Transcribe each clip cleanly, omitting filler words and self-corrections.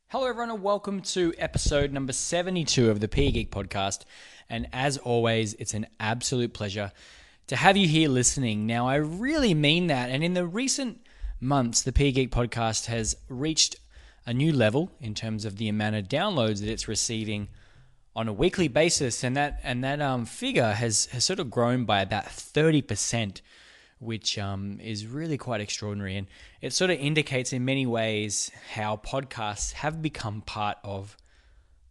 Hello everyone and welcome to episode number 72 of the PE Geek Podcast. And as always, it's an absolute pleasure to have you here listening. Now, I really mean that. And in the recent months, the PE Geek Podcast has reached a new level in terms of the amount of downloads that it's receiving on a weekly basis. And that figure has sort of grown by about 30%. Which is really quite extraordinary. And it sort of indicates in many ways how podcasts have become part of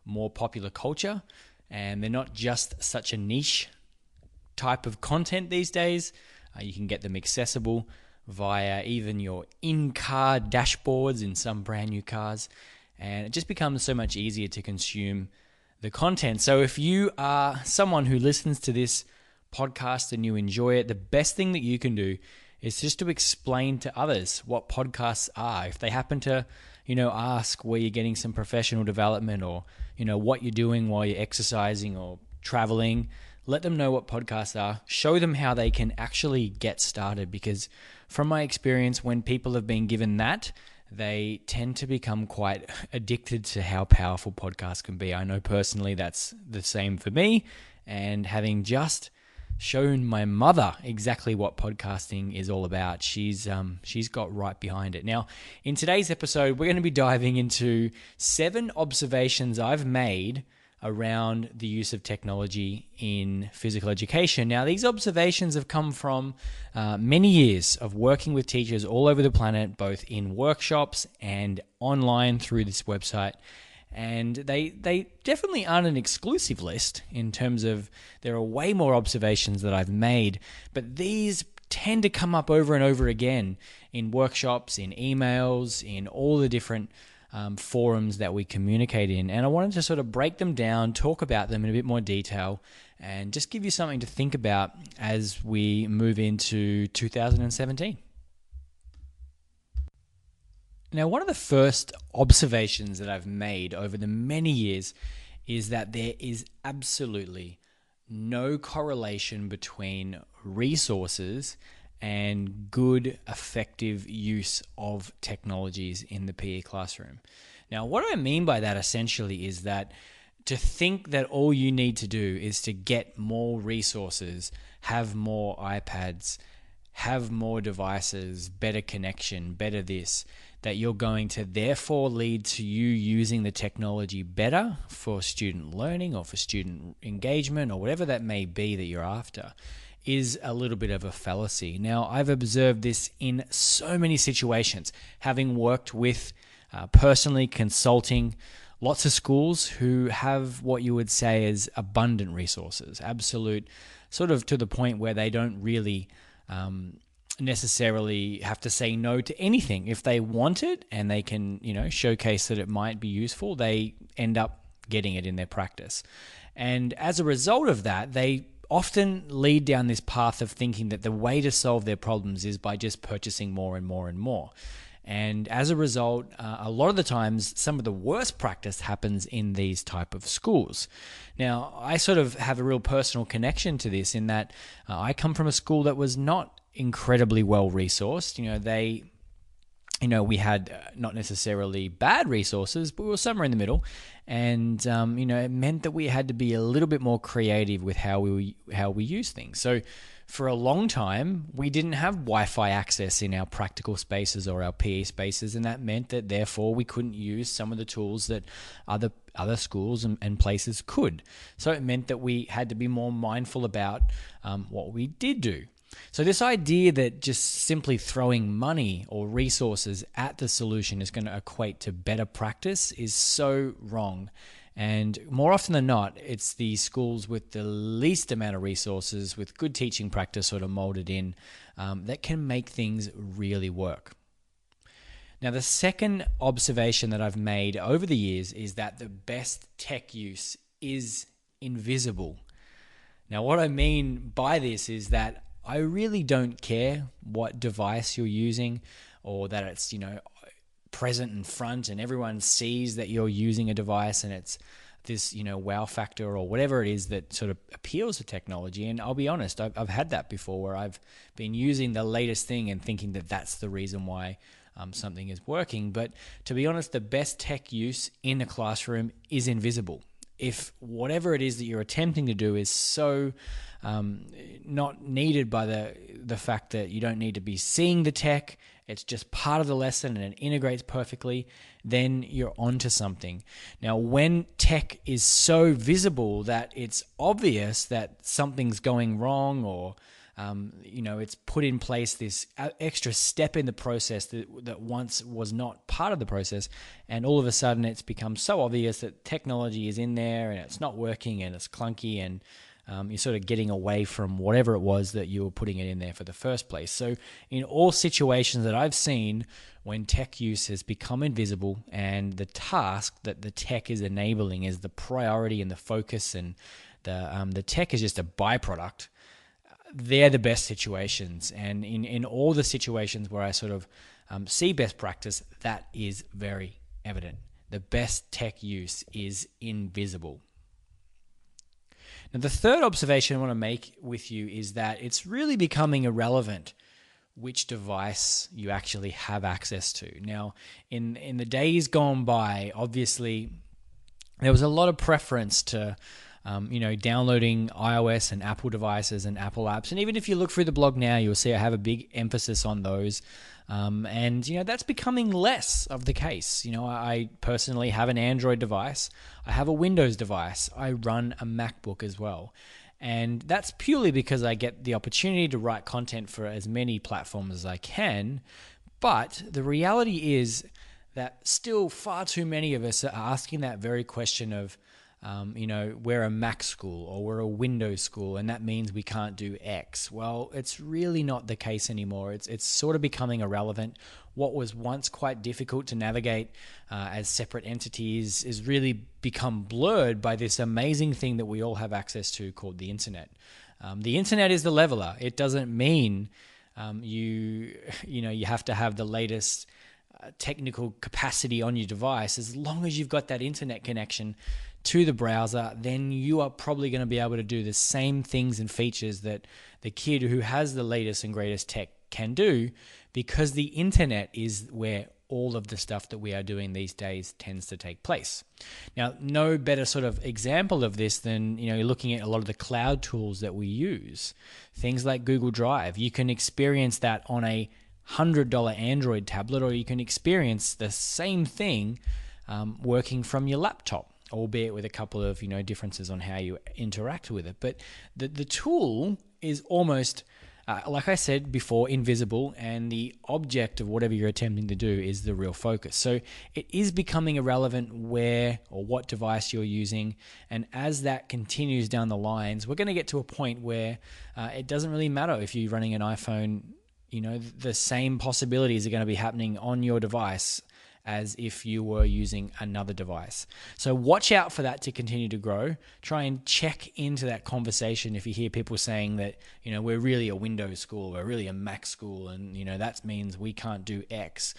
more popular culture. And they're not just such a niche type of content these days. You can get them accessible via even your in-car dashboards in some brand new cars. And it just becomes so much easier to consume the content. So if you are someone who listens to this podcast and you enjoy it, the best thing that you can do is just to explain to others what podcasts are. If they happen to, ask where you're getting some professional development or, what you're doing while you're exercising or traveling, let them know what podcasts are. Show them how they can actually get started, because from my experience, when people have been given that, they tend to become quite addicted to how powerful podcasts can be. I know personally that's the same for me, and having just shown my mother exactly what podcasting is all about, she's got right behind it. Now, in today's episode, we're going to be diving into 7 observations I've made around the use of technology in physical education. Now, these observations have come from many years of working with teachers all over the planet, both in workshops and online through this website. And they definitely aren't an exclusive list in terms of there are way more observations that I've made, but these tend to come up over and over again in workshops, in emails, in all the different forums that we communicate in. And I wanted to sort of break them down, talk about them in a bit more detail, and just give you something to think about as we move into 2017. Now, one of the first observations that I've made over the many years is that there is absolutely no correlation between resources and good, effective use of technologies in the PE classroom. Now, what I mean by that essentially is that to think that all you need to do is to get more resources, have more iPads, have more devices, better connection, better this, that you're going to therefore lead to you using the technology better for student learning or for student engagement or whatever that may be that you're after, is a little bit of a fallacy. Now, I've observed this in so many situations, having worked with, personally consulting lots of schools who have what you would say is abundant resources, absolute, sort of to the point where they don't really necessarily have to say no to anything. If they want it and they can, showcase that it might be useful, they end up getting it in their practice. And as a result of that, they often lead down this path of thinking that the way to solve their problems is by just purchasing more and more and more. And as a result, a lot of the times, some of the worst practice happens in these type of schools. Now, I sort of have a real personal connection to this in that I come from a school that was not incredibly well resourced. We had not necessarily bad resources, but we were somewhere in the middle. And, it meant that we had to be a little bit more creative with how we use things. So for a long time, we didn't have Wi-Fi access in our practical spaces or our PE spaces, and that meant that therefore we couldn't use some of the tools that other schools and places could. So it meant that we had to be more mindful about what we did do. So this idea that just simply throwing money or resources at the solution is going to equate to better practice is so wrong. And more often than not, it's the schools with the least amount of resources, with good teaching practice sort of molded in, that can make things really work. Now, the second observation that I've made over the years is that the best tech use is invisible. Now, what I mean by this is that I really don't care what device you're using, or that it's, present in front and everyone sees that you're using a device and it's this, wow factor or whatever it is that sort of appeals to technology. And I'll be honest, I've had that before where I've been using the latest thing and thinking that that's the reason why something is working. But to be honest, the best tech use in the classroom is invisible. If whatever it is that you're attempting to do is so not needed by the fact that you don't need to be seeing the tech, it's just part of the lesson and it integrates perfectly, then you're onto something. Now, when tech is so visible that it's obvious that something's going wrong, or it's put in place this extra step in the process that once was not part of the process, and all of a sudden it's become so obvious that technology is in there and it's not working and it's clunky, and you're sort of getting away from whatever it was that you were putting it in there for the first place. So in all situations that I've seen, when tech use has become invisible and the task that the tech is enabling is the priority and the focus, and the tech is just a byproduct, they're the best situations. And in all the situations where I sort of see best practice, that is very evident. The best tech use is invisible. Now, the third observation I want to make with you is that it's really becoming irrelevant which device you actually have access to. Now, in the days gone by, obviously, there was a lot of preference to downloading iOS and Apple devices and Apple apps. And even if you look through the blog now, you'll see I have a big emphasis on those. And that's becoming less of the case. I personally have an Android device. I have a Windows device. I run a MacBook as well. And that's purely because I get the opportunity to write content for as many platforms as I can. But the reality is that still far too many of us are asking that very question of, we're a Mac school or we're a Windows school, and that means we can't do X. Well, it's really not the case anymore. It's sort of becoming irrelevant. What was once quite difficult to navigate as separate entities is really become blurred by this amazing thing that we all have access to called the internet. The internet is the leveler. It doesn't mean you have to have the latest technical capacity on your device. As long as you've got that internet connection to the browser, then you are probably going to be able to do the same things and features that the kid who has the latest and greatest tech can do, because the internet is where all of the stuff that we are doing these days tends to take place. Now, no better sort of example of this than, you're looking at a lot of the cloud tools that we use. Things like Google Drive. You can experience that on a $100 Android tablet, or you can experience the same thing working from your laptop, albeit with a couple of differences on how you interact with it. But the tool is almost, like I said before, invisible, and the object of whatever you're attempting to do is the real focus. So it is becoming irrelevant where or what device you're using, and as that continues down the lines, we're going to get to a point where it doesn't really matter if you're running an iPhone. The same possibilities are going to be happening on your device as if you were using another device. So watch out for that to continue to grow. Try and check into that conversation if you hear people saying that, we're really a Windows school, we're really a Mac school, and, that means we can't do X.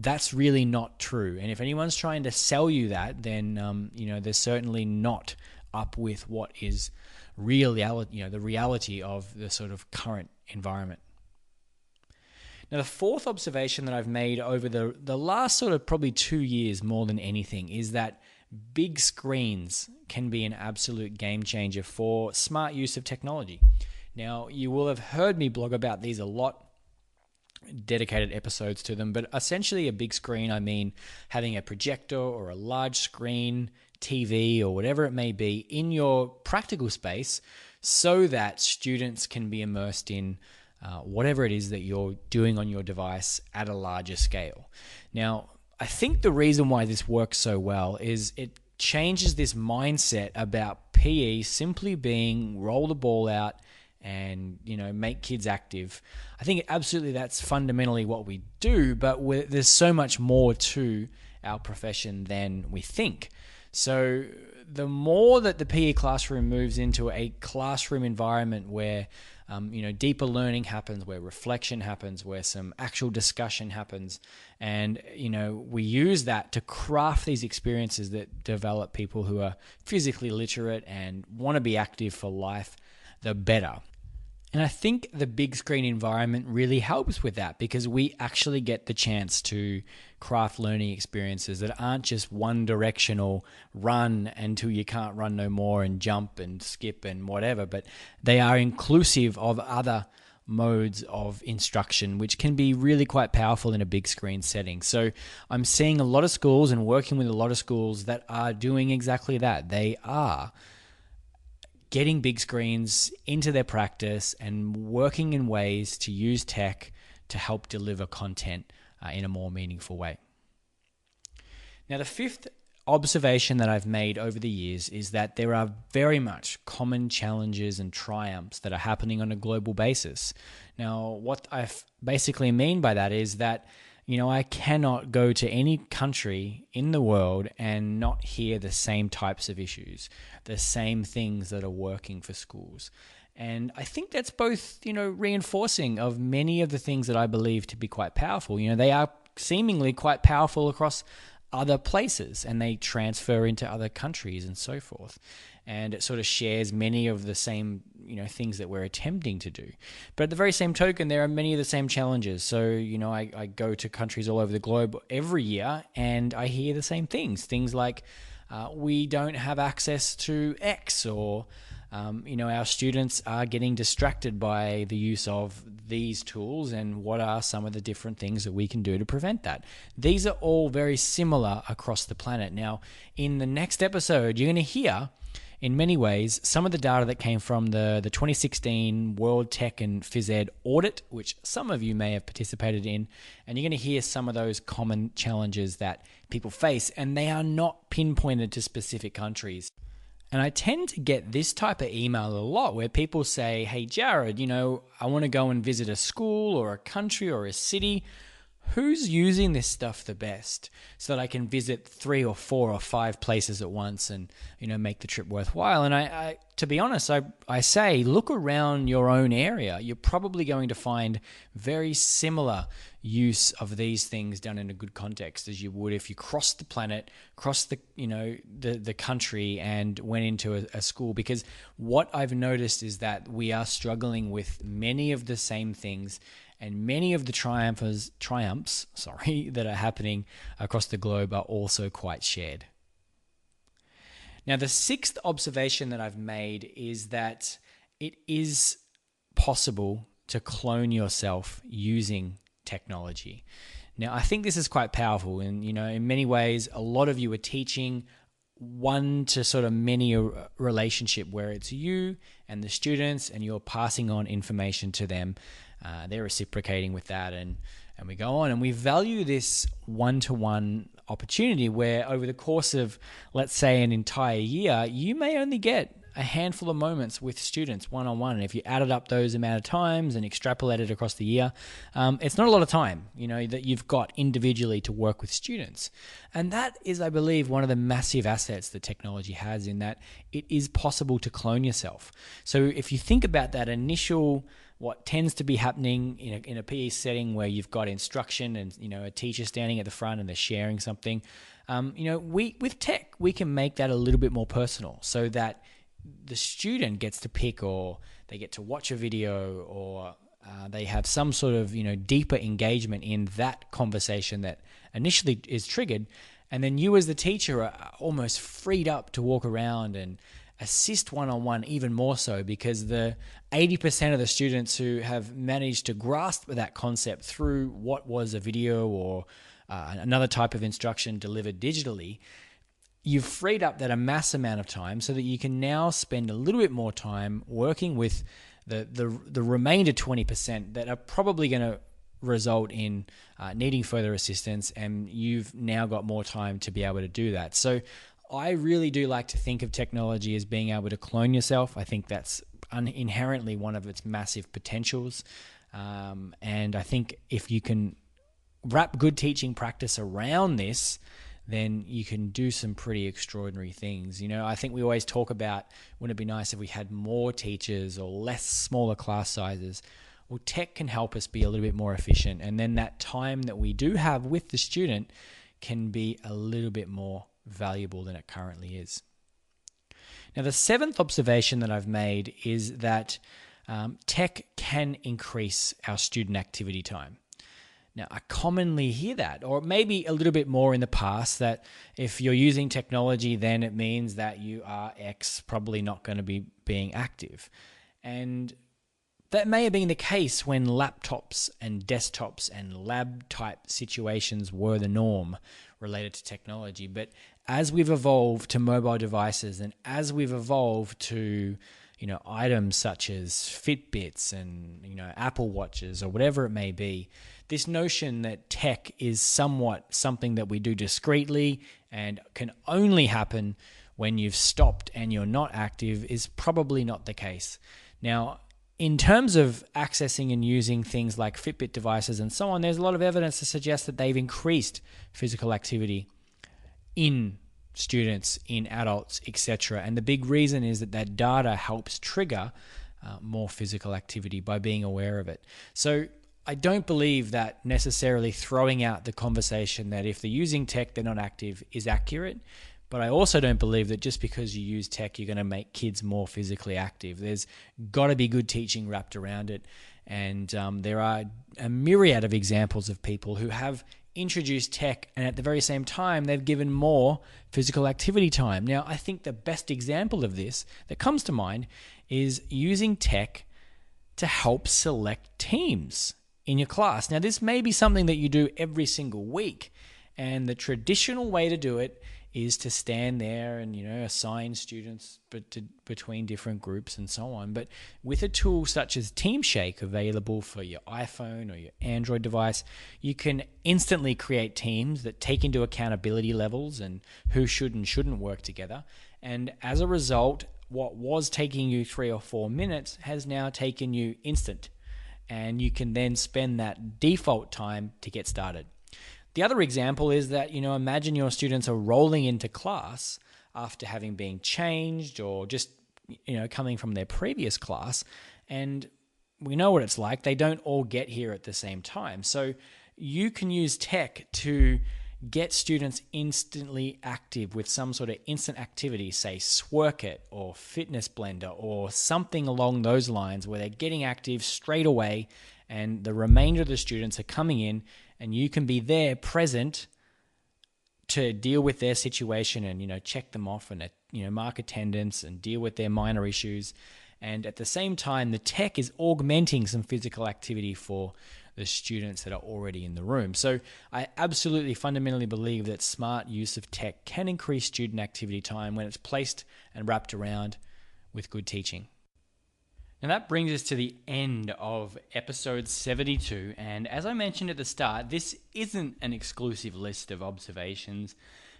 That's really not true. And if anyone's trying to sell you that, then, they're certainly not up with what is reality, the reality of the sort of current environment. Now, the fourth observation that I've made over the last sort of probably 2 years more than anything is that big screens can be an absolute game changer for smart use of technology. Now, you will have heard me blog about these a lot, dedicated episodes to them, but essentially a big screen, I mean having a projector or a large screen, TV or whatever it may be in your practical space so that students can be immersed in whatever it is that you're doing on your device at a larger scale. Now, I think the reason why this works so well is it changes this mindset about PE simply being roll the ball out and, make kids active. I think absolutely that's fundamentally what we do, but there's so much more to our profession than we think. So the more that the PE classroom moves into a classroom environment where deeper learning happens, where reflection happens, where some actual discussion happens, and we use that to craft these experiences that develop people who are physically literate and want to be active for life, the better. And I think the big screen environment really helps with that because we actually get the chance to craft learning experiences that aren't just one directional run until you can't run no more and jump and skip and whatever, but they are inclusive of other modes of instruction, which can be really quite powerful in a big screen setting. So I'm seeing a lot of schools and working with a lot of schools that are doing exactly that. They are getting big screens into their practice and working in ways to use tech to help deliver content in a more meaningful way. Now, the fifth observation that I've made over the years is that there are very much common challenges and triumphs that are happening on a global basis. Now, what I basically mean by that is that I cannot go to any country in the world and not hear the same types of issues, the same things that are working for schools. And I think that's both, reinforcing of many of the things that I believe to be quite powerful. They are seemingly quite powerful across other places and they transfer into other countries and so forth. And it sort of shares many of the same, things that we're attempting to do. But at the very same token, there are many of the same challenges. So, I go to countries all over the globe every year and I hear the same things. Things like we don't have access to X or, our students are getting distracted by the use of these tools and what are some of the different things that we can do to prevent that. These are all very similar across the planet. Now, in the next episode, you're going to hear in many ways some of the data that came from the 2016 World Tech and Phys Ed audit, which some of you may have participated in, and you're going to hear some of those common challenges that people face, and they are not pinpointed to specific countries. And I tend to get this type of email a lot where people say, hey, Jared, I want to go and visit a school or a country or a city. Who's using this stuff the best so that I can visit 3 or 4 or 5 places at once and, make the trip worthwhile? And I to be honest, I say, look around your own area. You're probably going to find very similar use of these things done in a good context as you would if you crossed the planet, crossed the country and went into a school. Because what I've noticed is that we are struggling with many of the same things and many of the triumphs that are happening across the globe are also quite shared. Now, the sixth observation that I've made is that it is possible to clone yourself using technology. Now, I think this is quite powerful, and in many ways, a lot of you are teaching one to sort of many relationship where it's you and the students, and you're passing on information to them. They're reciprocating with that, and we go on, and we value this one-to-one opportunity where over the course of, let's say, an entire year, you may only get a handful of moments with students one-on-one. And if you added up those amount of times and extrapolated across the year, it's not a lot of time, that you've got individually to work with students. And that is, I believe, one of the massive assets that technology has, in that it is possible to clone yourself. So if you think about that initial, what tends to be happening in a PE setting where you've got instruction and a teacher standing at the front and they're sharing something, with tech we can make that a little bit more personal, so that the student gets to pick, or they get to watch a video, or they have some sort of deeper engagement in that conversation that initially is triggered, and then you as the teacher are almost freed up to walk around and assist one-on-one even more so, because the 80% of the students who have managed to grasp that concept through what was a video or another type of instruction delivered digitally, you've freed up that a mass amount of time so that you can now spend a little bit more time working with the remainder 20% that are probably going to result in needing further assistance, and you've now got more time to be able to do that. So I really do like to think of technology as being able to clone yourself. I think that's inherently one of its massive potentials. And I think if you can wrap good teaching practice around this, then you can do some pretty extraordinary things. I think we always talk about, wouldn't it be nice if we had more teachers or less smaller class sizes? Well, tech can help us be a little bit more efficient. And then that time that we do have with the student can be a little bit more valuable than it currently is. Now, the seventh observation that I've made is that tech can increase our student activity time. Now, I commonly hear that, or maybe a little bit more in the past, that if you're using technology, then it means that you are probably not going to be being active. And that may have been the case when laptops and desktops and lab-type situations were the norm related to technology. But as we've evolved to mobile devices and as we've evolved to items such as Fitbits and Apple Watches or whatever it may be, this notion that tech is somewhat something that we do discreetly and can only happen when you've stopped and you're not active is probably not the case. Now, in terms of accessing and using things like Fitbit devices and so on, there's a lot of evidence to suggest that they've increased physical activity in students, in adults, etc. And the big reason is that data helps trigger more physical activity by being aware of it. So I don't believe that necessarily throwing out the conversation that if they're using tech, they're not active is accurate. But I also don't believe that just because you use tech, you're going to make kids more physically active. There's got to be good teaching wrapped around it. And there are a myriad of examples of people who have introduced tech and at the very same time, they've given more physical activity time. Now, I think the best example of this that comes to mind is using tech to help select teams in your class. Now, this may be something that you do every single week. And the traditional way to do it is to stand there and, assign students between different groups and so on. But with a tool such as TeamShake available for your iPhone or your Android device, you can instantly create teams that take into accountability levels and who should and shouldn't work together. And as a result, what was taking you 3 or 4 minutes has now taken you instant. And you can then spend that default time to get started. The other example is that, imagine your students are rolling into class after having been changed or just, coming from their previous class. And we know what it's like. They don't all get here at the same time. So you can use tech to get students instantly active with some sort of instant activity, say Sworkit or Fitness Blender or something along those lines where they're getting active straight away and the remainder of the students are coming in and you can be there present to deal with their situation and, check them off and, mark attendance and deal with their minor issues. And at the same time, the tech is augmenting some physical activity for the students that are already in the room. So I absolutely fundamentally believe that smart use of tech can increase student activity time when it's placed and wrapped around with good teaching. Now that brings us to the end of episode 72, and as I mentioned at the start, this isn't an exclusive list of observations,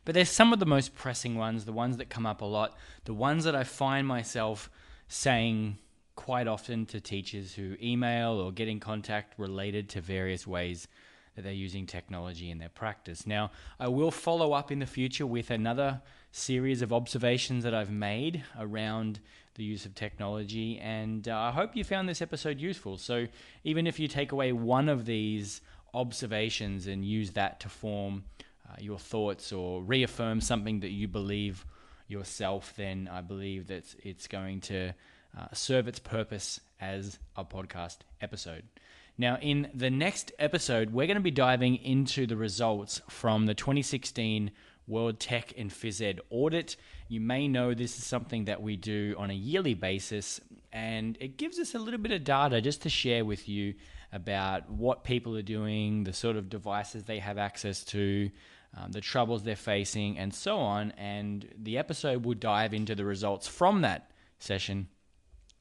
but there's some of the most pressing ones, the ones that come up a lot, the ones that I find myself saying quite often to teachers who email or get in contact related to various ways that they're using technology in their practice. Now, I will follow up in the future with another series of observations that I've made around the use of technology, and I hope you found this episode useful. So even if you take away one of these observations and use that to form your thoughts or reaffirm something that you believe yourself, then I believe that it's going to serve its purpose as a podcast episode. Now, in the next episode, we're going to be diving into the results from the 2016 World Tech and Phys Ed audit. You may know this is something that we do on a yearly basis, and it gives us a little bit of data just to share with you about what people are doing, the sort of devices they have access to, the troubles they're facing, and so on. And the episode will dive into the results from that session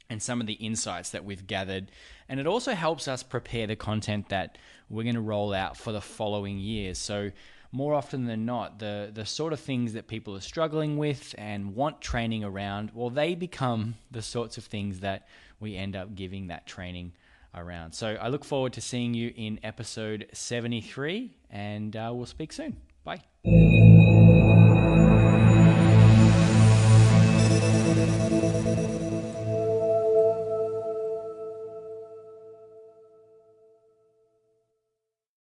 and some of the insights that we've gathered. And it also helps us prepare the content that we're going to roll out for the following years. So more often than not, the sort of things that people are struggling with and want training around, well, they become the sorts of things that we end up giving that training around. So I look forward to seeing you in episode 73, and we'll speak soon. Bye.